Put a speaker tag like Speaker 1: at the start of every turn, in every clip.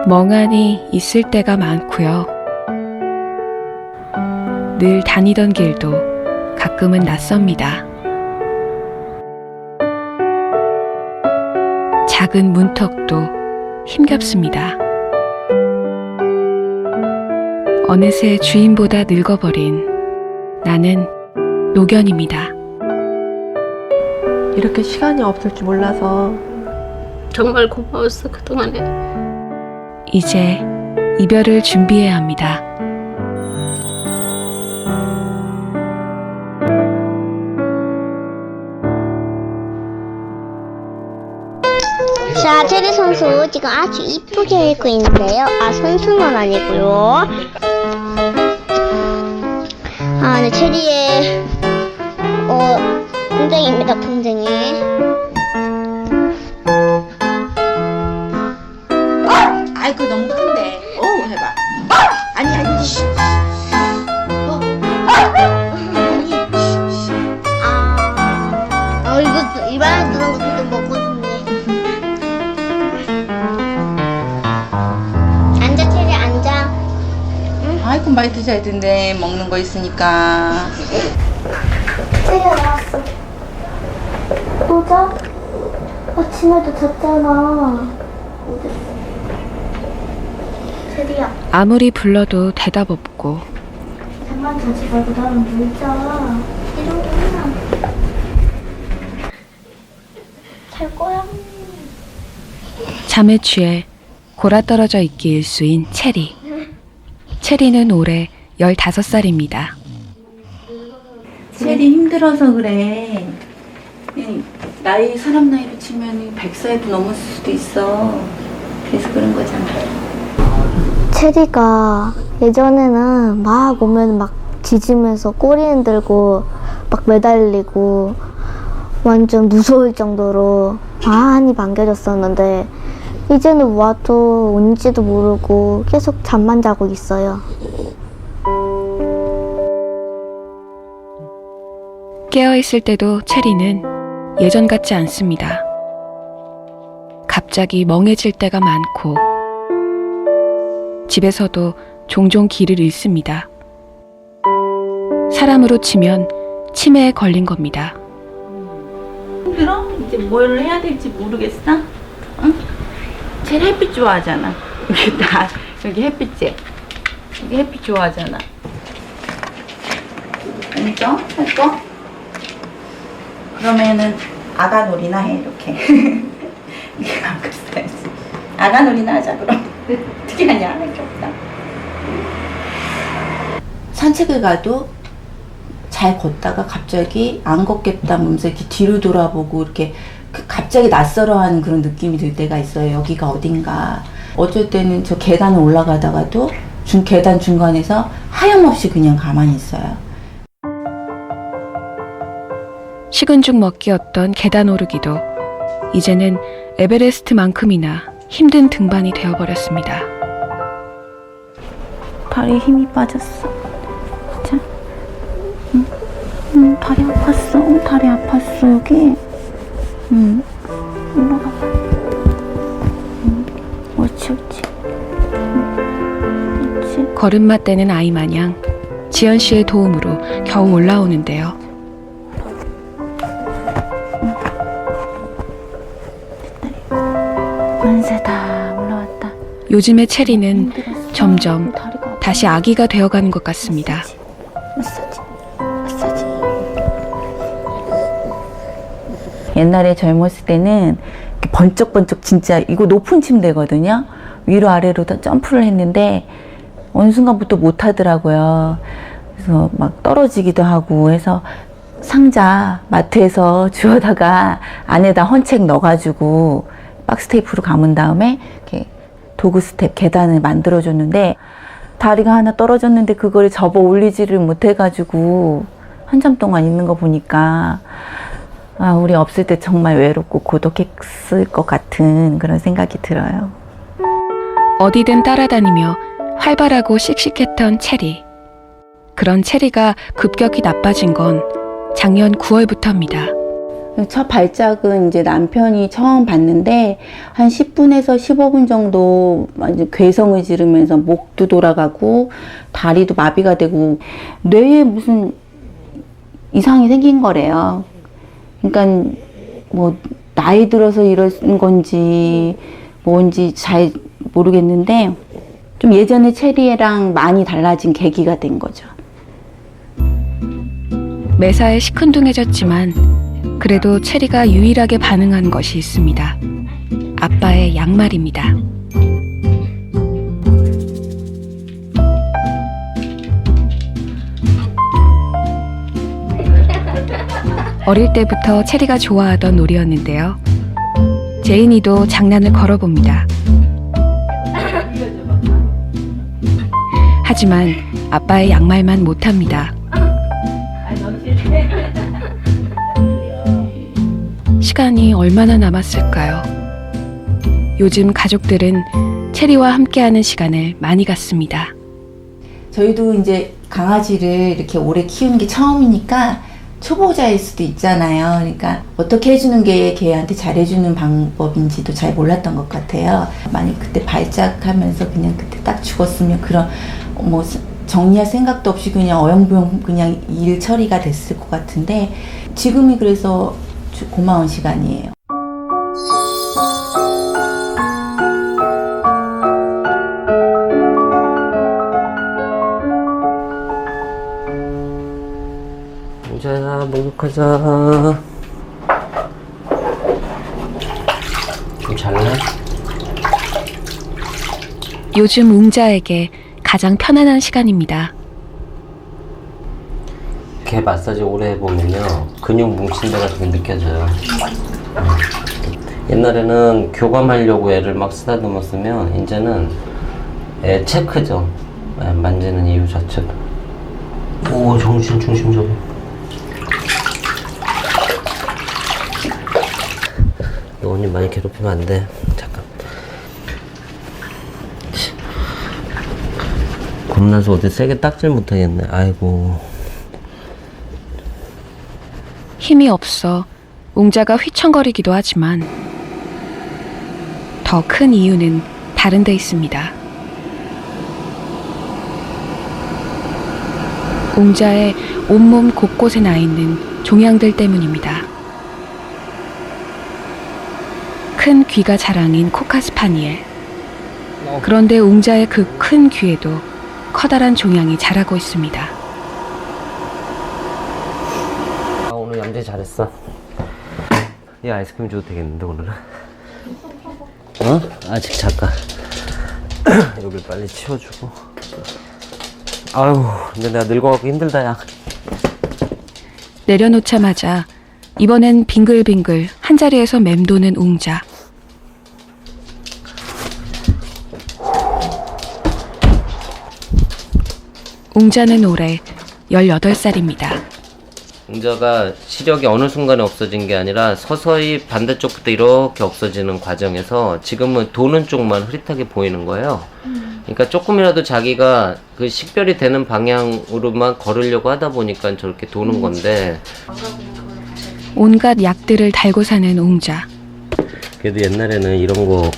Speaker 1: 멍하니 있을 때가 많고요. 늘 다니던 길도 가끔은 낯섭니다. 작은 문턱도 힘겹습니다. 어느새 주인보다 늙어버린 나는 노견입니다.
Speaker 2: 이렇게 시간이 없을 줄 몰라서
Speaker 3: 정말 고마웠어, 그동안에.
Speaker 1: 이제 이별을 준비해야 합니다.
Speaker 4: 자, 체리 선수 지금 아주 이쁘게 읽고 있는데요. 아, 선수는 아니고요. 아, 네, 체리의 풍뎅이입니다, 풍뎅이.
Speaker 5: 아이고 너무 큰데. 오 해봐. 아니 아니.
Speaker 4: 이거 일반에 들어온 것도 먹고 싶네. 앉아, 체리 앉아.
Speaker 5: 아이고 많이 드셔야 된대. 먹는 거 있으니까.
Speaker 4: 체리가 나왔어. 또 자? 아침에도 잤잖아. 체리야,
Speaker 1: 아무리 불러도 대답 없고
Speaker 4: 잠만 자지 말고 나랑 놀자. 이러면 잘 거야.
Speaker 1: 잠에 취해 골아떨어져 있기 일수인 체리. 체리는 올해 15살입니다.
Speaker 5: 체리 힘들어서 그래. 사람 나이로 치면 100살도 넘었을 수도 있어. 그래서 그런 거잖아.
Speaker 4: 체리가 예전에는 막 오면 막 짖으면서 꼬리 흔들고 막 매달리고 완전 무서울 정도로 많이 반겨졌었는데 이제는 와도 온지도 모르고 계속 잠만 자고 있어요.
Speaker 1: 깨어있을 때도 체리는 예전 같지 않습니다. 갑자기 멍해질 때가 많고 집에서도 종종 길을 잃습니다. 사람으로 치면 치매에 걸린 겁니다.
Speaker 5: 힘들어? 이제 뭘 해야 될지 모르겠어? 응? 제일 햇빛 좋아하잖아. 여기 햇빛지? 여기 햇빛 좋아하잖아. 앉아? 할 거? 그러면은 아가놀이나 해, 이렇게. 이렇게 갖고 있어야지. 아가놀이나 하자, 그럼. 어떻게 하냐? 할 게 없다. 산책을 가도 잘 걷다가 갑자기 안 걷겠다 하면서 이렇게 뒤로 돌아보고 이렇게 갑자기 낯설어하는 그런 느낌이 들 때가 있어요. 여기가 어딘가. 어쩔 때는 저 계단을 올라가다가도 계단 중간에서 하염없이 그냥 가만히 있어요.
Speaker 1: 식은 죽 먹기였던 계단 오르기도 이제는 에베레스트만큼이나 힘든 등반이 되어버렸습니다.
Speaker 5: 다리에 힘이 빠졌어. 자, 다리 아팠어. 다리 아팠어 여기. 올라가봐. 옳지, 옳지. 옳지.
Speaker 1: 걸음마 떼는 아이 마냥 지연 씨의 도움으로 겨우 올라오는데요.
Speaker 5: 만세다. 올라왔다.
Speaker 1: 요즘의 체리는 점점 다시 아기가 되어가는 것 같습니다.
Speaker 5: 마사지. 옛날에 젊었을 때는 이렇게 번쩍번쩍 진짜 이거 높은 침대거든요. 위로 아래로 다 점프를 했는데 어느 순간부터 못 하더라고요. 그래서 막 떨어지기도 하고 해서 상자 마트에서 주워다가 안에다 헌책 넣어가지고 박스 테이프로 감은 다음에 이렇게 도구 스텝 계단을 만들어줬는데 다리가 하나 떨어졌는데 그걸 접어 올리지를 못해가지고 한참 동안 있는 거 보니까 아, 우리 없을 때 정말 외롭고 고독했을 것 같은 그런 생각이 들어요.
Speaker 1: 어디든 따라다니며 활발하고 씩씩했던 체리. 그런 체리가 급격히 나빠진 건 작년 9월부터입니다.
Speaker 5: 첫 발작은 이제 남편이 처음 봤는데 한 10분에서 15분 정도 완전 괴성을 지르면서 목도 돌아가고 다리도 마비가 되고 뇌에 무슨 이상이 생긴 거래요. 그러니까 뭐 나이 들어서 이런 건지 뭔지 잘 모르겠는데 좀 예전에 체리랑 많이 달라진 계기가 된 거죠.
Speaker 1: 매사에 시큰둥해졌지만 그래도 체리가 유일하게 반응한 것이 있습니다. 아빠의 양말입니다. 어릴 때부터 체리가 좋아하던 놀이였는데요. 제인이도 장난을 걸어봅니다. 하지만 아빠의 양말만 못합니다. 시간이 얼마나 남았을까요? 요즘 가족들은 체리와 함께하는 시간을 많이 갖습니다.
Speaker 5: 저희도 이제 강아지를 이렇게 오래 키우는 게 처음이니까 초보자일 수도 있잖아요. 그러니까 어떻게 해주는 게 걔한테 잘해주는 방법인지도 잘 몰랐던 것 같아요. 만약 그때 발작하면서 그냥 그때 딱 죽었으면 그런 뭐 정리할 생각도 없이 그냥 어영부영 그냥 일 처리가 됐을 것 같은데 지금이 그래서 고마운 시간이에요.
Speaker 6: 웅자야, 목욕하자. 좀 잘래?
Speaker 1: 요즘 웅자에게 가장 편안한 시간입니다.
Speaker 6: 개 마사지 오래 해보면요 근육 뭉친 데가 되게 느껴져요. 옛날에는 교감하려고 애를 막 쓰다듬었으면 이제는 애 체크죠. 만지는 이유 자체가. 오, 정신 중심적이. 너 언니 많이 괴롭히면 안 돼. 잠깐. 겁나서 어디 세게 닦질 못하겠네. 아이고.
Speaker 1: 힘이 없어 웅자가 휘청거리기도 하지만 더 큰 이유는 다른 데 있습니다. 웅자의 온몸 곳곳에 나 있는 종양들 때문입니다. 큰 귀가 자랑인 코카스파니엘. 그런데 웅자의 그 큰 귀에도 커다란 종양이 자라고 있습니다.
Speaker 6: 오늘 얌전히 잘했어. 이 아이스크림 줘도 되겠는데 오늘은? 어? 아직 잠깐. 여길 빨리 치워주고. 아유, 근데 내가 늙어갖고 힘들다 야.
Speaker 1: 내려놓자마자 이번엔 빙글빙글 한자리에서 맴도는 웅자. 웅자는 올해 18살입니다.
Speaker 6: 웅자가 시력이 어느 순간에 없어진 게 아니라 서서히 반대쪽부터 이렇게 없어지는 과정에서 지금은 도는 쪽만 흐릿하게 보이는 거예요. 그러니까 조금이라도 자기가 그 식별이 되는 방향으로만 걸으려고 하다 보니까 저렇게 도는 건데.
Speaker 1: 온갖 약들을 달고 사는 웅자.
Speaker 6: 그래도 옛날에는 이런 거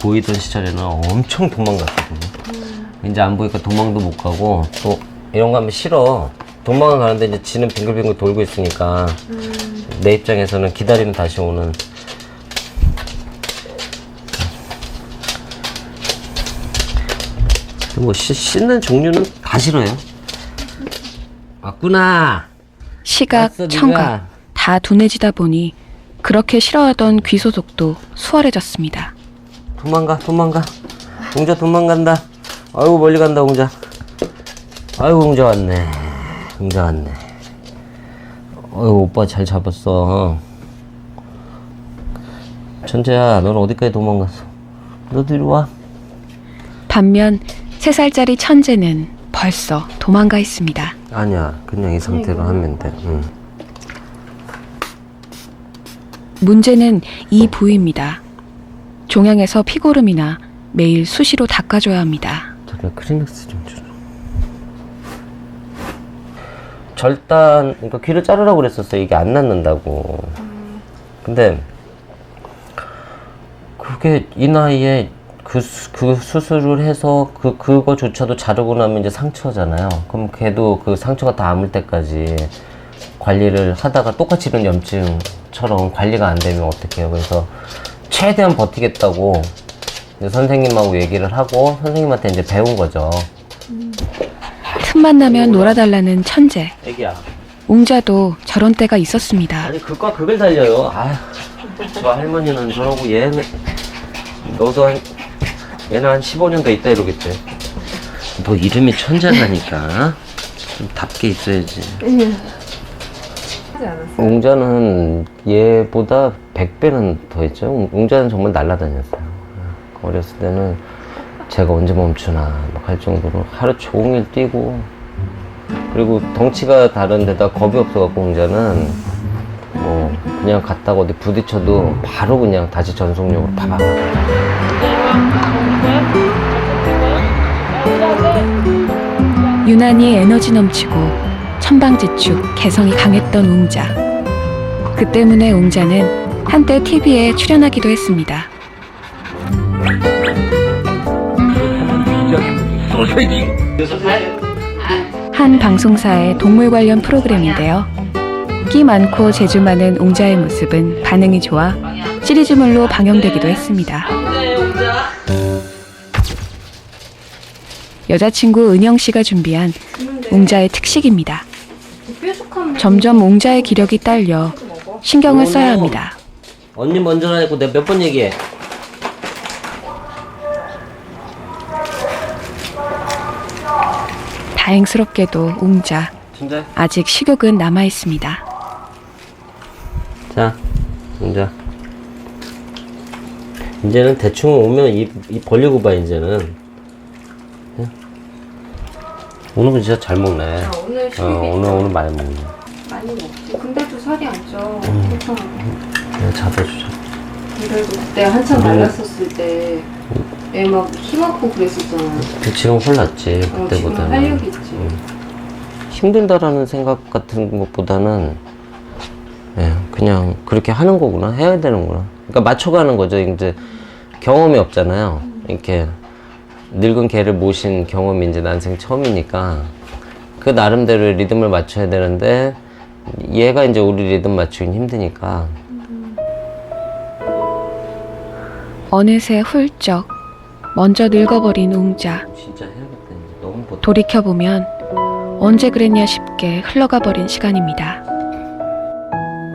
Speaker 6: 보이던 시절에는 엄청 도망갔거든요. 이제 안 보니까 도망도 못 가고 또 이런 거 하면 싫어. 도망을 가는데 이제 지는 빙글빙글 돌고 있으니까 내 입장에서는 기다리면 다시 오는. 뭐 씻는 종류는 다 싫어요. 왔구나.
Speaker 1: 시각,
Speaker 6: 왔어,
Speaker 1: 청각
Speaker 6: 네가.
Speaker 1: 다 둔해지다 보니 그렇게 싫어하던 귀 소독도 수월해졌습니다.
Speaker 6: 도망가. 웅자 도망간다. 아이고 멀리 간다 웅자. 아이고 웅자 왔네. 어이구 오빠 잘 잡았어. 천재야, 넌 어디까지 도망갔어? 너도 이리 와.
Speaker 1: 반면 3살짜리 천재는 벌써 도망가 있습니다.
Speaker 6: 아니야, 그냥 이 상태로 하면 돼. 응.
Speaker 1: 문제는 이 부위입니다. 종양에서 피고름이나 매일 수시로 닦아줘야 합니다.
Speaker 6: 잠깐 크리넥스 좀 주라. 절단, 그러니까 귀를 자르라고 그랬었어. 이게 안 낫는다고. 근데 그게 이 나이에 그 수술을 해서 그거조차도 자르고 나면 이제 상처잖아요. 그럼 걔도 그 상처가 다 아물 때까지 관리를 하다가 똑같이 이런 염증처럼 관리가 안 되면 어떡해요. 그래서 최대한 버티겠다고 이제 선생님하고 얘기를 하고 선생님한테 이제 배운 거죠.
Speaker 1: 틈만 나면 놀아달라는 천재.
Speaker 6: 애기야.
Speaker 1: 웅자도 저런 때가 있었습니다.
Speaker 6: 아니 극과 극을 달려요. 아휴, 저 할머니는 저러고 얘는 너도 얘는 한 15년 더 있다 이러겠지. 너 이름이 천재라니까 좀 답게 있어야지. 웅자는 얘보다 100배는 더 했죠. 웅자는 정말 날아다녔어요. 어렸을 때는 제가 언제 멈추나 막 할 정도로 하루 종일 뛰고, 그리고 덩치가 다른데다 겁이 없어갖고 웅자는 뭐 그냥 갔다가 어디 부딪혀도 바로 그냥 다시 전속력으로 파박.
Speaker 1: 유난히 에너지 넘치고 천방지축 개성이 강했던 웅자. 그 때문에 웅자는 한때 TV에 출연하기도 했습니다. 한 방송사의 동물 관련 프로그램인데요. 끼 많고 재주 많은 웅자의 모습은 반응이 좋아 시리즈물로 방영되기도 했습니다. 여자친구 은영 씨가 준비한 웅자의 특식입니다. 점점 웅자의 기력이 딸려 신경을 써야 합니다.
Speaker 6: 언니 먼저 하고 내가 몇 번 얘기해.
Speaker 1: 다행스럽게도 웅자
Speaker 6: 진짜?
Speaker 1: 아직 식욕은 남아 있습니다.
Speaker 6: 자, 웅자. 이제는 대충 오면 입 벌리고 봐. 이제는. 오늘은 진짜 잘 먹네. 오늘 많이 먹네.
Speaker 3: 많이 먹지. 근데도 살이 안 쪄.
Speaker 6: 내가 잡아주자.
Speaker 3: 그래도 그때 한참 말랐었을 때 애 막 힘없고 그랬었잖아.
Speaker 6: 지금 홀랐지.
Speaker 3: 지금
Speaker 6: 그때보다는.
Speaker 3: 활력 있지.
Speaker 6: 힘들다라는 생각 같은 것보다는 그냥 그렇게 하는 거구나. 해야 되는구나. 그러니까 맞춰가는 거죠. 이제 경험이 없잖아요. 이렇게 늙은 개를 모신 경험이 이제 난생 처음이니까 그 나름대로 리듬을 맞춰야 되는데 얘가 이제 우리 리듬 맞추긴 힘드니까.
Speaker 1: 어느새 훌쩍 먼저 늙어버린 웅자.
Speaker 6: 진짜 해야겠다. 이제 너무 못.
Speaker 1: 돌이켜보면 언제 그랬냐 싶게 흘러가 버린 시간입니다.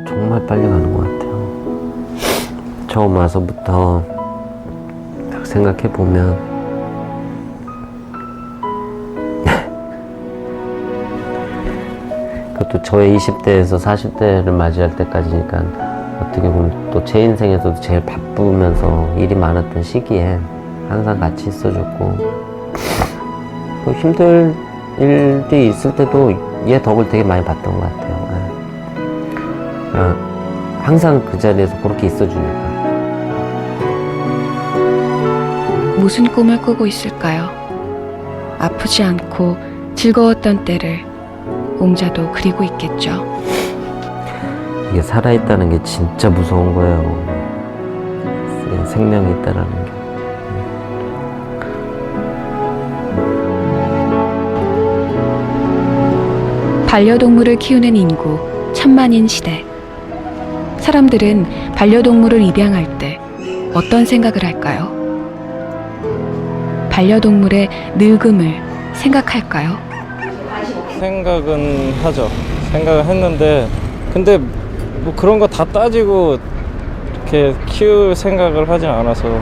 Speaker 6: 정말 빨리 가는 것 같아요. 처음 와서부터 딱 생각해 보면 그것도 저의 20대에서 40대를 맞이할 때까지니까 어떻게 보면 또 제 인생에서도 제일 바쁘면서 일이 많았던 시기에 항상 같이 있어줬고, 힘들 일이 있을 때도 얘 덕을 되게 많이 봤던 것 같아요. 항상 그 자리에서 그렇게 있어주니까.
Speaker 1: 무슨 꿈을 꾸고 있을까요? 아프지 않고 즐거웠던 때를 웅자도 그리고 있겠죠.
Speaker 6: 이게 살아있다는 게 진짜 무서운 거예요. 생명이 있다라는 게.
Speaker 1: 반려동물을 키우는 인구 1000만인 시대. 사람들은 반려동물을 입양할 때 어떤 생각을 할까요? 반려동물의 늙음을 생각할까요?
Speaker 7: 생각은 하죠. 생각을 했는데, 근데 뭐 그런 거 다 따지고 이렇게 키울 생각을 하진 않아서.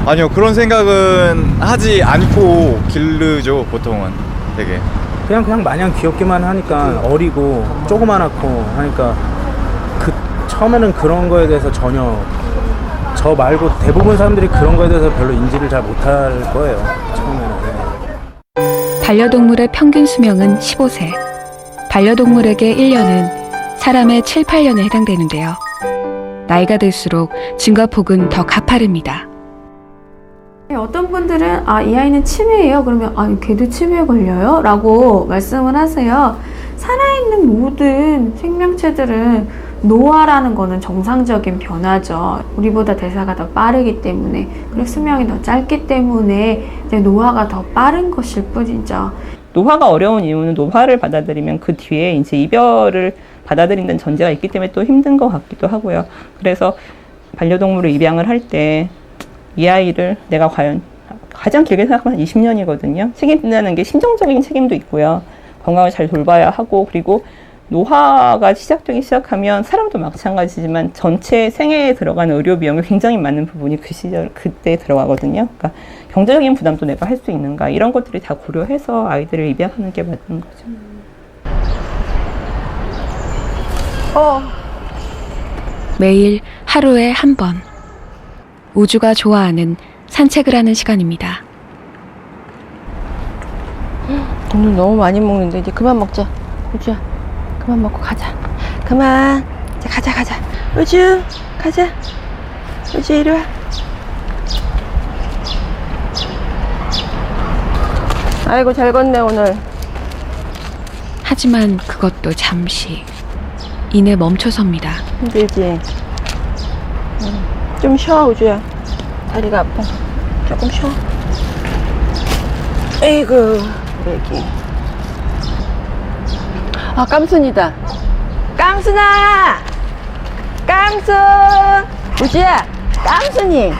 Speaker 8: 아니요, 그런 생각은 하지 않고 기르죠, 보통은. 되게
Speaker 9: 그냥 마냥 귀엽기만 하니까 어리고 조그만하고 하니까 처음에는 그런 거에 대해서 전혀, 저 말고 대부분 사람들이 그런 거에 대해서 별로 인지를 잘 못할 거예요, 처음에는.
Speaker 1: 반려동물의 평균 수명은 15세. 반려동물에게 1년은 사람의 7, 8년에 해당되는데요. 나이가 들수록 증가폭은 더 가파릅니다.
Speaker 2: 어떤 분들은 이 아이는 치매예요. 그러면 걔도 치매에 걸려요? 라고 말씀을 하세요. 살아있는 모든 생명체들은 노화라는 거는 정상적인 변화죠. 우리보다 대사가 더 빠르기 때문에, 그리고 수명이 더 짧기 때문에 이제 노화가 더 빠른 것일 뿐이죠.
Speaker 10: 노화가 어려운 이유는 노화를 받아들이면 그 뒤에 이제 이별을 받아들인다는 전제가 있기 때문에 또 힘든 것 같기도 하고요. 그래서 반려동물을 입양을 할 때 이 아이를 내가 과연 가장 길게 생각하면 20년이거든요. 책임진다는 게 심정적인 책임도 있고요. 건강을 잘 돌봐야 하고, 그리고 노화가 시작되기 시작하면 사람도 마찬가지지만 전체 생애에 들어가는 의료 비용이 굉장히 많은 부분이 그 시절 그때 들어가거든요. 그러니까 경제적인 부담도 내가 할 수 있는가, 이런 것들이 다 고려해서 아이들을 입양하는 게 맞는 거죠.
Speaker 1: 매일 하루에 한 번 우주가 좋아하는 산책을 하는 시간입니다.
Speaker 11: 오늘 너무 많이 먹는데 이제 그만 먹자. 우주야, 그만 먹고 가자. 그만. 이제 가자. 우주, 가자. 우주 이리 와. 아이고 잘 걷네 오늘.
Speaker 1: 하지만 그것도 잠시. 이내 멈춰섭니다.
Speaker 11: 힘들지? 좀 쉬어 우주야. 다리가 아파. 조금 쉬어. 에이구 우리 애기. 아 깜순이다. 깜순아! 깜순! 우주야! 깜순이!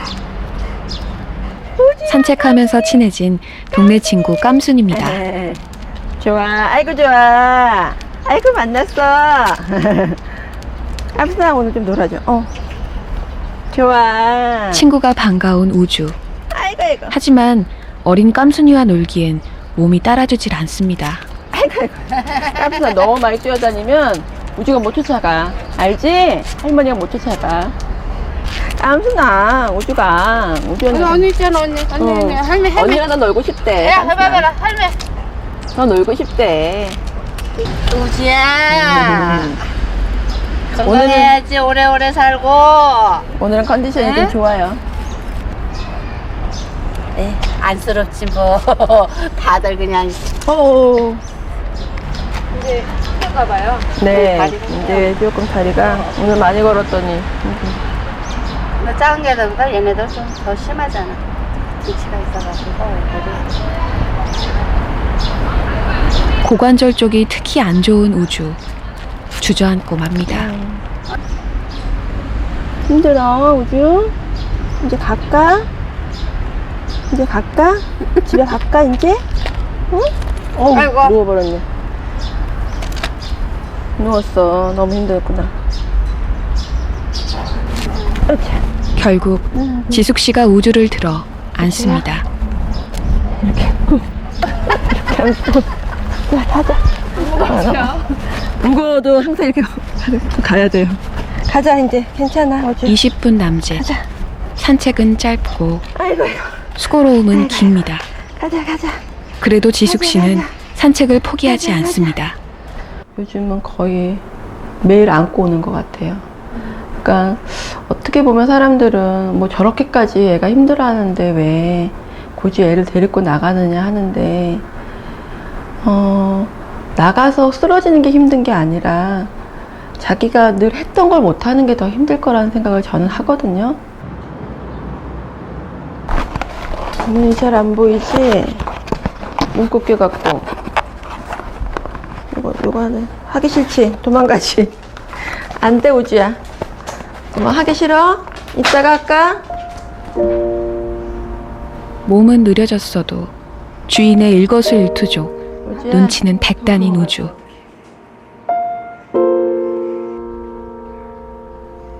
Speaker 1: 산책하면서 친해진 동네 친구 깜순입니다.
Speaker 11: 좋아. 아이고 좋아. 아이고 만났어. 깜순아 오늘 좀 놀아줘. 좋아.
Speaker 1: 친구가 반가운 우주.
Speaker 11: 아이고.
Speaker 1: 하지만 어린 깜순이와 놀기엔 몸이 따라주질 않습니다.
Speaker 11: 아이고. 깜순아 너무 많이 뛰어다니면 우주가 못 쫓아가. 알지? 할머니가 못 쫓아가. 깜순아 우주가.
Speaker 12: 언니 있잖아 언니. 할매.
Speaker 11: 언니랑 나 놀고 싶대.
Speaker 12: 야 해봐라 할매.
Speaker 11: 너 놀고 싶대.
Speaker 12: 우지야. 건강해야지 오래오래 살고.
Speaker 11: 오늘은 컨디션이 좀 좋아요.
Speaker 12: 안쓰럽지 뭐. 다들 그냥. 이제 힘든가 봐요.
Speaker 11: 네. 이제 조금 다리가 오늘 많이 걸었더니.
Speaker 12: 너 작은 게보다 얘네들 좀 더 심하잖아. 기치가 있어가지고.
Speaker 1: 고관절 쪽이 특히 안 좋은 우주. 주저앉고 맙니다.
Speaker 11: 힘들어 우주? 이제 갈까? 집에 갈까 이제? 응?
Speaker 12: 아이고.
Speaker 11: 누워버렸네. 누웠어. 너무 힘들었구나.
Speaker 1: 결국 지숙 씨가 우주를 들어 안습니다.
Speaker 11: 야, 가자. 무거워도 항상 이렇게 가야 돼요. 가자, 이제. 괜찮아, 어제.
Speaker 1: 20분 남짓.
Speaker 11: 가자.
Speaker 1: 산책은 짧고
Speaker 11: 아이고.
Speaker 1: 수고로움은 깁니다.
Speaker 11: 가자.
Speaker 1: 그래도 지숙 씨는 산책을 포기하지 않습니다.
Speaker 11: 요즘은 거의 매일 안고 오는 것 같아요. 그러니까 어떻게 보면 사람들은 뭐 저렇게까지 애가 힘들어하는데 왜 굳이 애를 데리고 나가느냐 하는데 나가서 쓰러지는 게 힘든 게 아니라 자기가 늘 했던 걸 못하는 게 더 힘들 거라는 생각을 저는 하거든요. 눈이 잘 안 보이지? 눈곱게 갖고 이거 하네. 하기 싫지? 도망가지? 안 돼 우주야. 뭐 하기 싫어? 이따가 할까?
Speaker 1: 몸은 느려졌어도 주인의 일거수일투족.
Speaker 11: 우주야.
Speaker 1: 눈치는 백단인 우주.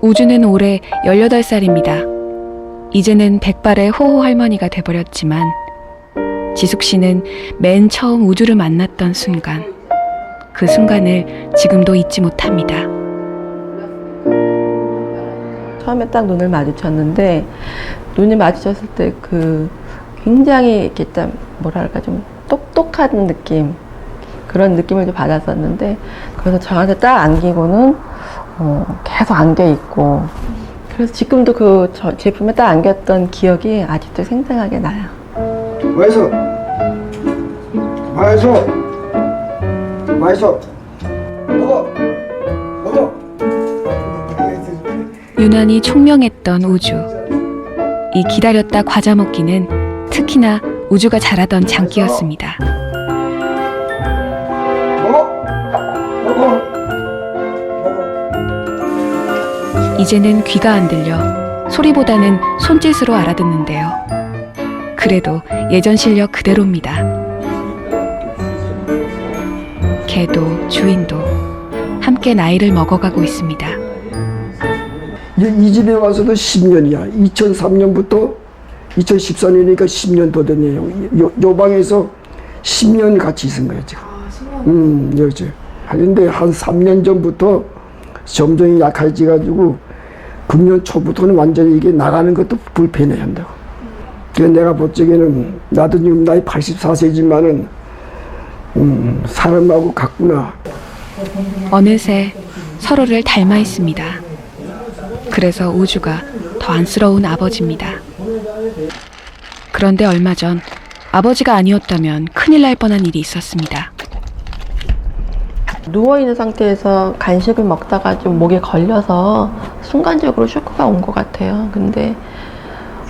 Speaker 1: 우주는 올해 18살입니다. 이제는 백발의 호호 할머니가 돼버렸지만 지숙 씨는 맨 처음 우주를 만났던 순간, 그 순간을 지금도 잊지 못합니다.
Speaker 11: 처음에 딱 눈을 마주쳤는데 눈이 마주쳤을 때 그 굉장히 이렇게 좀 뭐랄까 좀 똑똑한 느낌, 그런 느낌을 좀 받았었는데, 그래서 저한테 딱 안기고는 계속 안겨 있고, 그래서 지금도 그 제품에 딱 안겼던 기억이 아직도 생생하게 나요.
Speaker 13: 맛있어. 먹어.
Speaker 1: 유난히 총명했던 우주. 이 기다렸다 과자 먹기는 특히나 우주가 잘하던 장기였습니다. 이제는 귀가 안 들려 소리보다는 손짓으로 알아듣는데요. 그래도 예전 실력 그대로입니다. 개도 주인도 함께 나이를 먹어가고 있습니다.
Speaker 13: 이 집에 와서도 10년이야. 2003년부터 2014년이니까 10년 더 됐네요. 요 방에서 10년 같이 있은 거예요, 지금. 여기. 하는데 한 3년 전부터 점점 약해져가지고 금년 초부터는 완전히 이게 나가는 것도 불편해 한다고. 그래서 내가 볼 적에는 나도 지금 나이 84세지만은 사람하고 같구나.
Speaker 1: 어느새 서로를 닮아 있습니다. 그래서 우주가 더 안쓰러운 아버지입니다. 그런데 얼마 전 아버지가 아니었다면 큰일 날 뻔한 일이 있었습니다.
Speaker 11: 누워있는 상태에서 간식을 먹다가 좀 목에 걸려서 순간적으로 쇼크가 온 것 같아요. 근데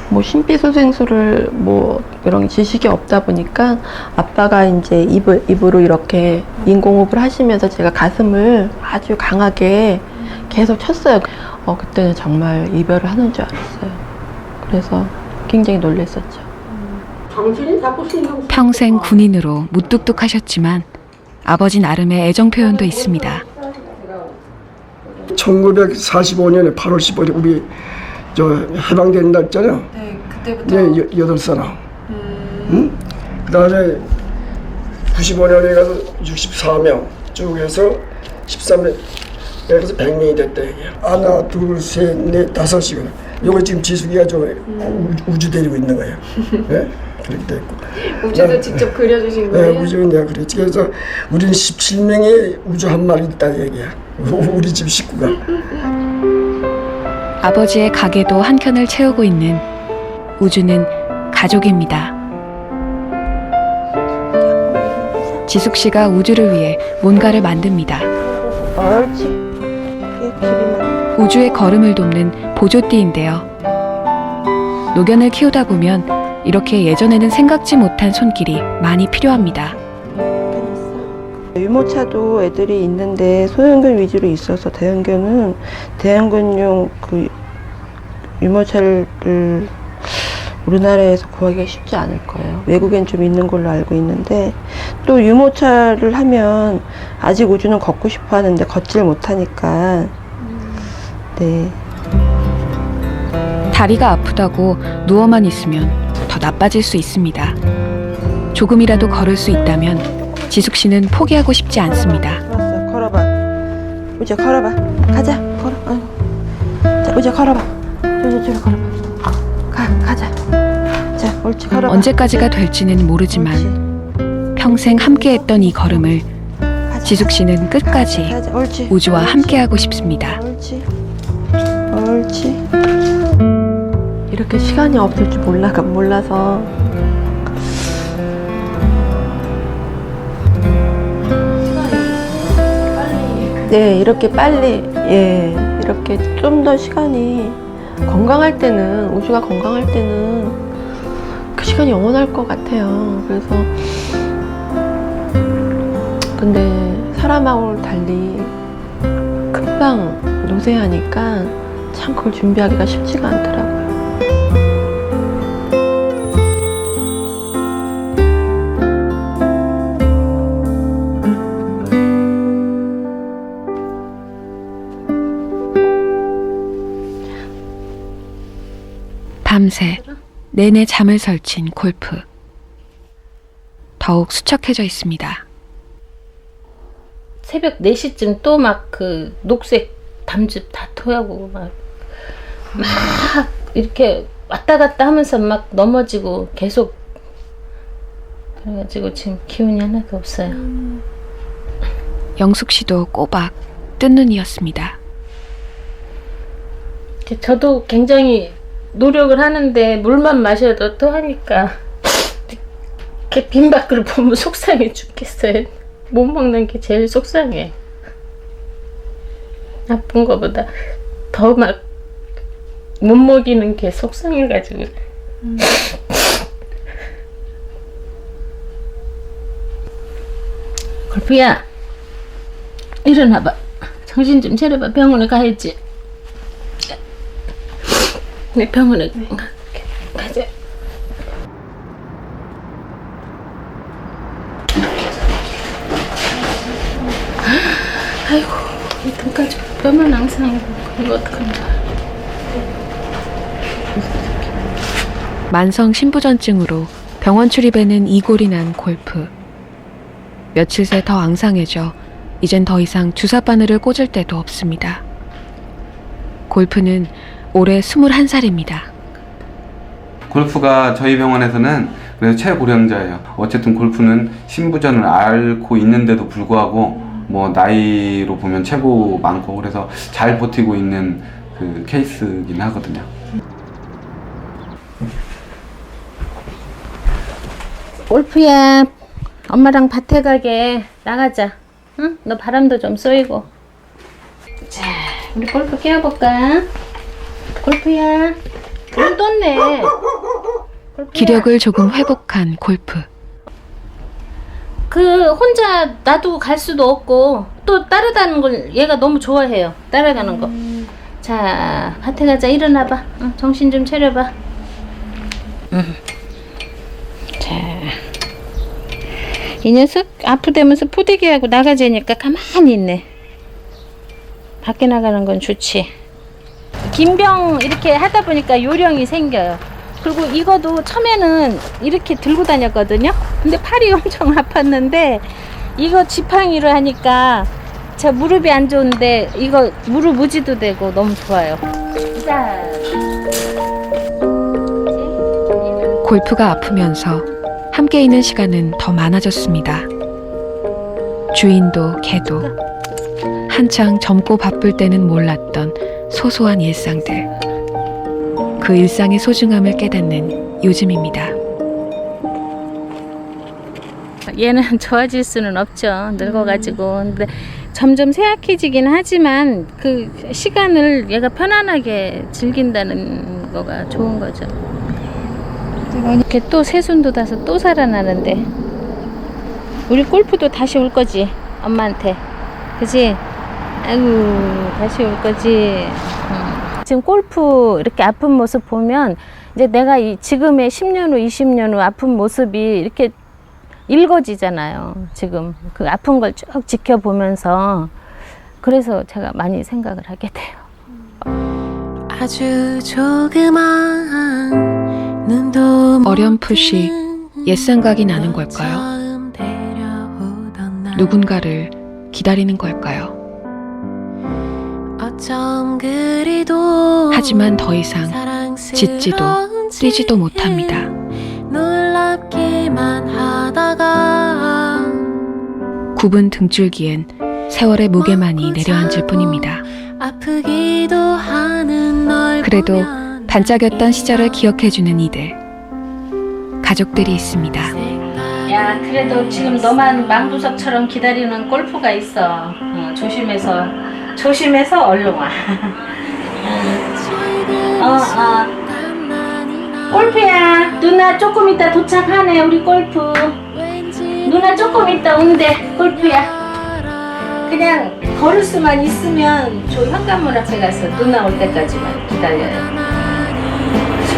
Speaker 11: 뭐 심폐소생술을 뭐 이런 지식이 없다 보니까 아빠가 이제 입으로 이렇게 인공호흡을 하시면서 제가 가슴을 아주 강하게 계속 쳤어요. 그때는 정말 이별을 하는 줄 알았어요. 그래서 굉장히 놀랐었죠.
Speaker 1: 평생 군인으로 무뚝뚝하셨지만 아버지 나름의 애정 표현도 있습니다.
Speaker 13: 1945년에 8월 15일 우리 해방된 날짜요.
Speaker 3: 네, 그때부터.
Speaker 13: 네, 8사람. 응? 그다음에 95년에 가서 64명 쭉 해서 13년 그래서 100명이 됐대. 하나, 둘, 셋, 넷, 다섯이거든. 요거 지금 지숙이가 우주 데리고 있는 거예요. 네? 그렇게 됐고.
Speaker 3: 우주도 직접 그려주신 거예요?
Speaker 13: 네, 우주는 내가 그랬지. 그래서 우리는 17명의 우주 한 마리 있다 얘기야. 우리 집 식구가.
Speaker 1: 아버지의 가게도 한켠을 채우고 있는 우주는 가족입니다. 지숙 씨가 우주를 위해 뭔가를 만듭니다. 우주의 걸음을 돕는 보조띠인데요. 노견을 키우다 보면 이렇게 예전에는 생각지 못한 손길이 많이 필요합니다.
Speaker 11: 유모차도 애들이 있는데 소형견 위주로 있어서 대형견용 그 유모차를 우리나라에서 구하기가 쉽지 않을 거예요. 외국엔 좀 있는 걸로 알고 있는데 또 유모차를 하면 아직 우주는 걷고 싶어 하는데 걷질 못하니까 네.
Speaker 1: 다리가 아프다고 누워만 있으면 더 나빠질 수 있습니다. 조금이라도 걸을 수 있다면 지숙 씨는 포기하고 싶지 않습니다.
Speaker 11: 걸어봐. 우주 걸어봐. 가자. 걸어. 자, 우주 걸어봐. 저리 걸어봐. 가자. 자, 옳지 걸어봐.
Speaker 1: 언제까지가 될지는 모르지만 평생 함께했던 이 걸음을 지숙 씨는 끝까지 우주와 함께하고 싶습니다.
Speaker 11: 옳지. 이렇게 시간이 없을 줄 몰라서 네, 이렇게 빨리 이렇게 좀 더 시간이 건강할 때는 우주가 건강할 때는 그 시간이 영원할 것 같아요. 그래서 근데 사람하고 달리 금방 노쇠하니까 참 그걸 준비하기가 쉽지가 않더라고요.
Speaker 1: 밤새 내내 잠을 설친 골프. 더욱 수척해져 있습니다.
Speaker 14: 새벽 4시쯤 또 막 그 녹색 담즙 다 토하고 막 이렇게 왔다 갔다 하면서 막 넘어지고 계속 그래가지고 지금 기운이 하나도 없어요.
Speaker 1: 영숙 씨도 꼬박 뜬 눈이었습니다.
Speaker 14: 저도 굉장히 노력을 하는데 물만 마셔도 또 하니까 이렇게 빈 밖을 보면 속상해 죽겠어요. 못 먹는 게 제일 속상해. 아픈 거보다 더 막 못 먹이는 게 속상해가지고. 골프야, 일어나봐. 정신 좀 차려봐. 병원에 가야지. 내 병원에 가자. 아이고, 이 등까지 뼈만 항상 이거 어떡한다.
Speaker 1: 만성 신부전증으로 병원 출입에는 이골이 난 골프. 며칠 새 더 앙상해져 이젠 더 이상 주사바늘을 꽂을 데도 없습니다. 골프는 올해 21살입니다.
Speaker 15: 골프가 저희 병원에서는 그래도 최고령자예요. 어쨌든 골프는 신부전을 앓고 있는데도 불구하고 뭐 나이로 보면 최고 많고 그래서 잘 버티고 있는 그 케이스긴 하거든요.
Speaker 14: 골프야, 엄마랑 밭에 가게 나가자. 응? 너 바람도 좀 쏘이고. 자, 우리 골프 깨워볼까? 골프야, 눈 떴네. 골프야.
Speaker 1: 기력을 조금 회복한 골프.
Speaker 14: 그 혼자 놔두고 갈 수도 없고 또 따라가는 걸 얘가 너무 좋아해요. 따라가는 거. 자, 밭에 가자. 일어나봐. 응, 정신 좀 차려봐. 자, 이 녀석 아프다면서 포대기하고 나가자니까 가만히 있네. 밖에 나가는 건 좋지. 긴병 이렇게 하다 보니까 요령이 생겨요. 그리고 이거도 처음에는 이렇게 들고 다녔거든요. 근데 팔이 엄청 아팠는데 이거 지팡이로 하니까 저 무릎이 안 좋은데 이거 무릎 무지도 되고 너무 좋아요. 자,
Speaker 1: 골프가 아프면서 함께 있는 시간은 더 많아졌습니다. 주인도 개도 한창 젊고 바쁠 때는 몰랐던 소소한 일상들. 그 일상의 소중함을 깨닫는 요즘입니다.
Speaker 14: 얘는 좋아질 수는 없죠. 늙어가지고. 근데 점점 쇠약해지긴 하지만 그 시간을 얘가 편안하게 즐긴다는 거가 좋은 거죠. 이렇게 또 새순 돋아서 또 살아나는데 우리 골프도 다시 올 거지. 엄마한테. 그치? 아이고, 다시 올 거지. 지금 골프 이렇게 아픈 모습 보면 이제 내가 지금의 10년 후, 20년 후 아픈 모습이 이렇게 읽어지잖아요. 지금 그 아픈 걸 쭉 지켜보면서. 그래서 제가 많이 생각을 하게 돼요.
Speaker 16: 아주 조그만 눈도
Speaker 1: 어렴풋이 옛 생각이 나는 걸까요? 누군가를 기다리는 걸까요? 하지만 더 이상 짖지도 뛰지도 못합니다.
Speaker 16: 놀랍기만 하다가
Speaker 1: 9분 등줄기엔 세월의 무게만이 내려앉을 뿐입니다.
Speaker 16: 아프기도 하는 널
Speaker 1: 그래도 반짝였던 시절을 기억해주는 이들, 가족들이 있습니다.
Speaker 14: 야, 그래도 지금 너만 망부석처럼 기다리는 골프가 있어. 조심해서 얼른 와. 골프야, 누나 조금 이따 도착하네. 우리 골프 누나 조금 이따 온대. 골프야, 그냥 걸을 수만 있으면 저 현관문 앞에 가서 누나 올 때까지만 기다려요.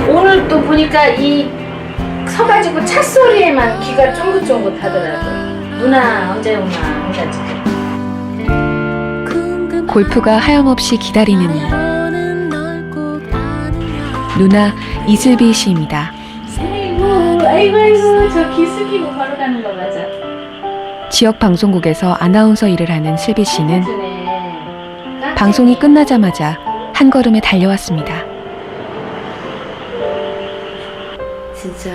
Speaker 14: 오늘 또 보니까 이 서가지고 차 소리에만 귀가 쫑긋쫑긋 하더라고. 누나 언제 오나 해가지고.
Speaker 1: 골프가 하염없이 기다리는 이 누나 이슬비 씨입니다.
Speaker 14: 아이고 저 귀 숙이고 걸어가는 거 맞아.
Speaker 1: 지역 방송국에서 아나운서 일을 하는 슬비 씨는 방송이 끝나자마자 한 걸음에 달려왔습니다.
Speaker 17: 진짜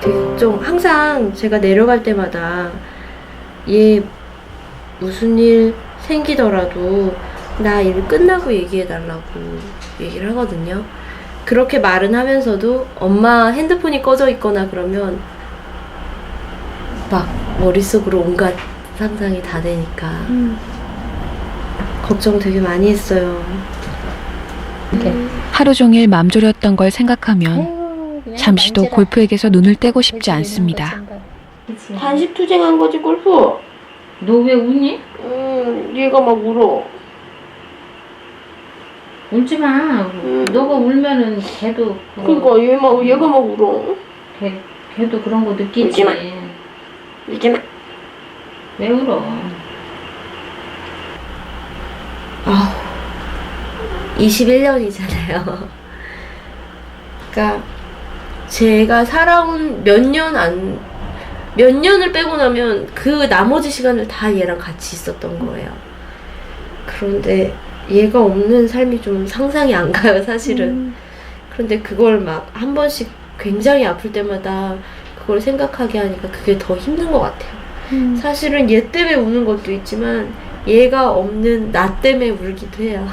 Speaker 17: 되게 좀 항상 제가 내려갈 때마다 얘 무슨 일 생기더라도 나 일 끝나고 얘기해달라고 얘기를 하거든요. 그렇게 말은 하면서도 엄마 핸드폰이 꺼져 있거나 그러면 막 머릿속으로 온갖 상상이 다 되니까 걱정 되게 많이 했어요.
Speaker 1: 하루 종일 맘졸였던 걸 생각하면 잠시도 골프에게서 눈을 떼고 싶지 않습니다.
Speaker 17: 단식 투쟁한 거지 골프.
Speaker 14: 너 왜 우니?
Speaker 17: 얘가 막 울어.
Speaker 14: 울지 마. 너가 울면은 걔도
Speaker 17: 그러니까 얘가 막 울어.
Speaker 14: 걔도 그런 거 느끼지.
Speaker 17: 울지 마. 울지 마.
Speaker 14: 왜 울어?
Speaker 17: 아, 21년이잖아요. 그러니까 제가 살아온 몇 년을 빼고 나면 그 나머지 시간을 다 얘랑 같이 있었던 거예요. 그런데 얘가 없는 삶이 좀 상상이 안 가요, 사실은. 그런데 그걸 막 한 번씩 굉장히 아플 때마다 그걸 생각하게 하니까 그게 더 힘든 것 같아요. 사실은 얘 때문에 우는 것도 있지만 얘가 없는 나 때문에 울기도 해요.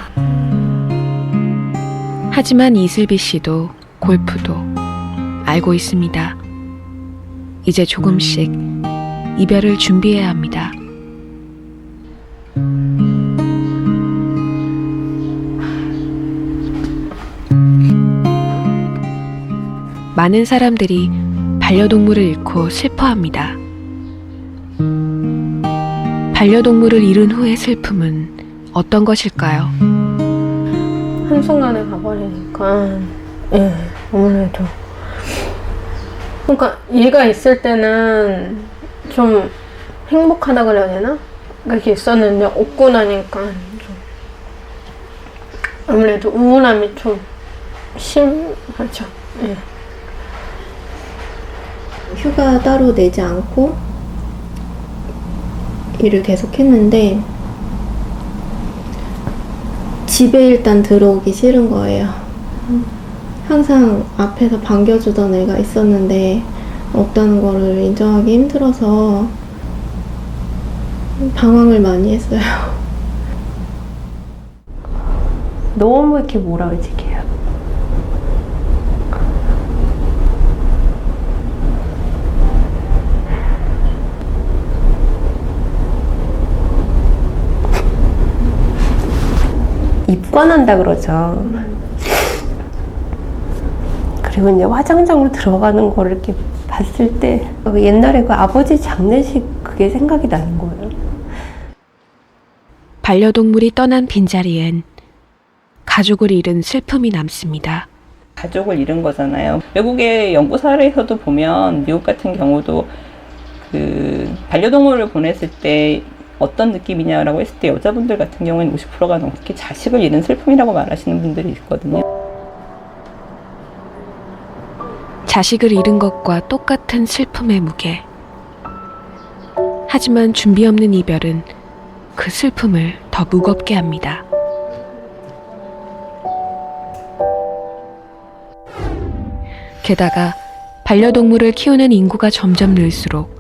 Speaker 1: 하지만 이슬비 씨도 골프도 알고 있습니다. 이제 조금씩 이별을 준비해야 합니다. 많은 사람들이 반려동물을 잃고 슬퍼합니다. 반려동물을 잃은 후의 슬픔은 어떤 것일까요?
Speaker 2: 한순간에 가버리니까 아무래도 그러니까 얘가 있을 때는 좀 행복하다 그래야 되나? 이렇게 있었는데 없고 나니까 좀 아무래도 우울함이 좀 심하죠.
Speaker 17: 휴가 따로 내지 않고 일을 계속 했는데 집에 일단 들어오기 싫은 거예요. 항상 앞에서 반겨주던 애가 있었는데 없다는 거를 인정하기 힘들어서 방황을 많이 했어요. 너무 이렇게 몰아치게요.
Speaker 18: 입관한다 그러죠. 그리고 이제 화장장으로 들어가는 거를 이렇게 봤을 때 옛날에 그 아버지 장례식 그게 생각이 나는 거예요.
Speaker 1: 반려동물이 떠난 빈자리엔 가족을 잃은 슬픔이 남습니다.
Speaker 10: 가족을 잃은 거잖아요. 외국의 연구 사례에서도 보면 미국 같은 경우도 그 반려동물을 보냈을 때 어떤 느낌이냐라고 했을 때 여자분들 같은 경우에는 50%가 넘게 자식을 잃은 슬픔이라고 말하시는 분들이 있거든요.
Speaker 1: 자식을 잃은 것과 똑같은 슬픔의 무게. 하지만 준비 없는 이별은 그 슬픔을 더 무겁게 합니다. 게다가 반려동물을 키우는 인구가 점점 늘수록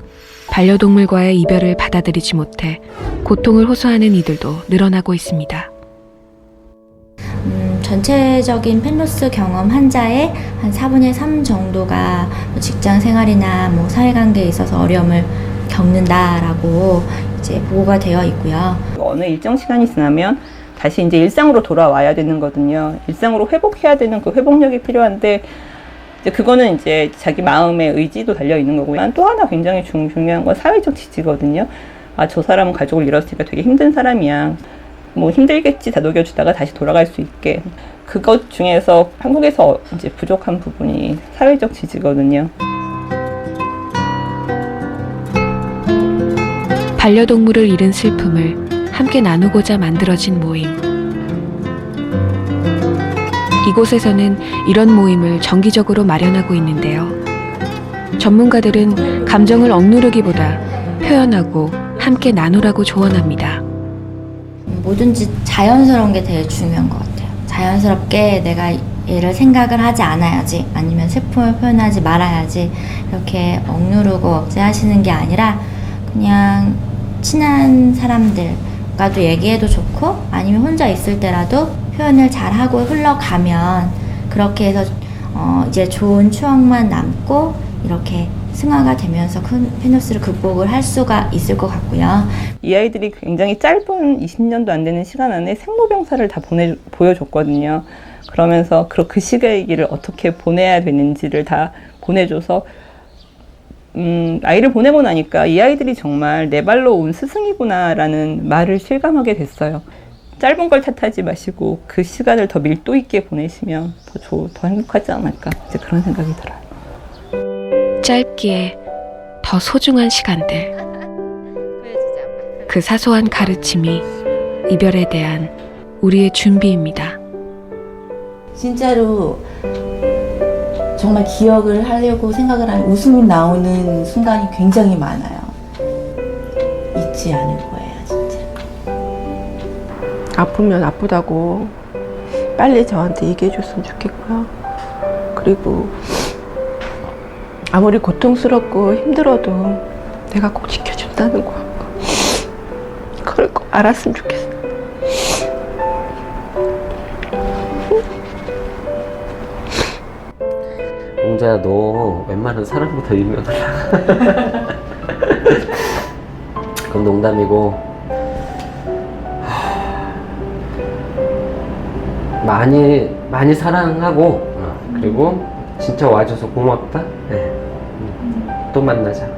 Speaker 1: 반려동물과의 이별을 받아들이지 못해 고통을 호소하는 이들도 늘어나고 있습니다.
Speaker 19: 전체적인 펜로스 경험 환자의 한 4분의 3 정도가 직장 생활이나 사회관계에 있어서 어려움을 겪는다라고 이제 보고가 되어 있고요.
Speaker 10: 어느 일정 시간이 지나면 다시 이제 일상으로 돌아와야 되는 거거든요. 일상으로 회복해야 되는 그 회복력이 필요한데 이제 그거는 이제 자기 마음의 의지도 달려 있는 거고요. 또 하나 굉장히 중요한 건 사회적 지지거든요. 아, 저 사람은 가족을 잃었으니까 되게 힘든 사람이야. 힘들겠지 다독여주다가 다시 돌아갈 수 있게. 그것 중에서 한국에서 이제 부족한 부분이 사회적 지지거든요.
Speaker 1: 반려동물을 잃은 슬픔을 함께 나누고자 만들어진 모임. 이곳에서는 이런 모임을 정기적으로 마련하고 있는데요. 전문가들은 감정을 억누르기보다 표현하고 함께 나누라고 조언합니다.
Speaker 19: 뭐든지 자연스러운 게 되게 중요한 것 같아요. 자연스럽게 내가 얘를 생각을 하지 않아야지, 아니면 슬픔을 표현하지 말아야지, 이렇게 억누르고 억제하시는 게 아니라 그냥 친한 사람들과도 얘기해도 좋고, 아니면 혼자 있을 때라도 표현을 잘하고 흘러가면 그렇게 해서 이제 좋은 추억만 남고 이렇게 승화가 되면서 큰 펜로스를 극복을 할 수가 있을 것 같고요.
Speaker 10: 이 아이들이 굉장히 짧은 20년도 안 되는 시간 안에 생로병사를 다 보여줬거든요. 그러면서 그 시기를 어떻게 보내야 되는지를 다 보내줘서 아이를 보내고 나니까 이 아이들이 정말 내 발로 온 스승이구나라는 말을 실감하게 됐어요. 짧은 걸 탓하지 마시고 그 시간을 더 밀도 있게 보내시면 더 행복하지 않을까, 이제 그런 생각이 들어요.
Speaker 1: 짧기에 더 소중한 시간들. 그 사소한 가르침이 이별에 대한 우리의 준비입니다.
Speaker 5: 진짜로 정말 기억을 하려고 생각을 하면 웃음이 나오는 순간이 굉장히 많아요. 잊지 않을 거예요, 진짜.
Speaker 11: 아프면 아프다고 빨리 저한테 얘기해 줬으면 좋겠고요. 그리고 아무리 고통스럽고 힘들어도 내가 꼭 지켜준다는 거, 그걸 꼭 알았으면 좋겠어요.
Speaker 6: 옹자야, 너 웬만한 사람보다 유명하다. 그건 농담이고, 많이 사랑하고, 그리고 진짜 와줘서 고맙다. 네. 또 만나자.